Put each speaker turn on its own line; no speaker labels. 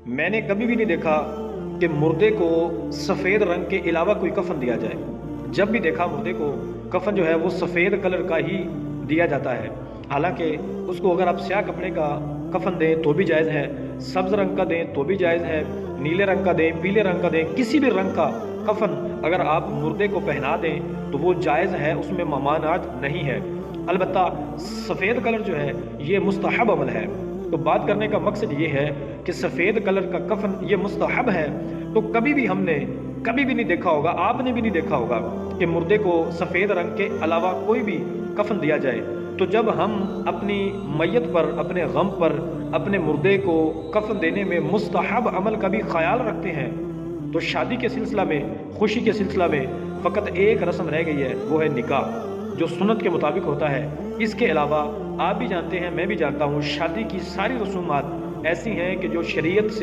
میں نے کبھی بھی نہیں دیکھا کہ مردے کو سفید رنگ کے علاوہ کوئی کفن دیا جائے۔ جب بھی دیکھا مردے کو کفن جو ہے وہ سفید کلر کا ہی دیا جاتا ہے۔ حالانکہ اس کو اگر آپ سیاہ کپڑے کا کفن دیں تو بھی جائز ہے، سبز رنگ کا دیں تو بھی جائز ہے، نیلے رنگ کا دیں، پیلے رنگ کا دیں، کسی بھی رنگ کا کفن اگر آپ مردے کو پہنا دیں تو وہ جائز ہے، اس میں ممانعت نہیں ہے۔ البتہ سفید کلر جو ہے یہ مستحب عمل ہے۔ تو بات کرنے کا مقصد یہ ہے کہ سفید کلر کا کفن یہ مستحب ہے، تو کبھی بھی ہم نے کبھی بھی نہیں دیکھا ہوگا، آپ نے بھی نہیں دیکھا ہوگا کہ مردے کو سفید رنگ کے علاوہ کوئی بھی کفن دیا جائے۔ تو جب ہم اپنی میت پر، اپنے غم پر، اپنے مردے کو کفن دینے میں مستحب عمل کا بھی خیال رکھتے ہیں، تو شادی کے سلسلہ میں، خوشی کے سلسلہ میں فقط ایک رسم رہ گئی ہے، وہ ہے نکاح، جو سنت کے مطابق ہوتا ہے۔ اس کے علاوہ آپ بھی جانتے ہیں، میں بھی جانتا ہوں، شادی کی ساری رسومات ایسی ہیں کہ جو شریعت سے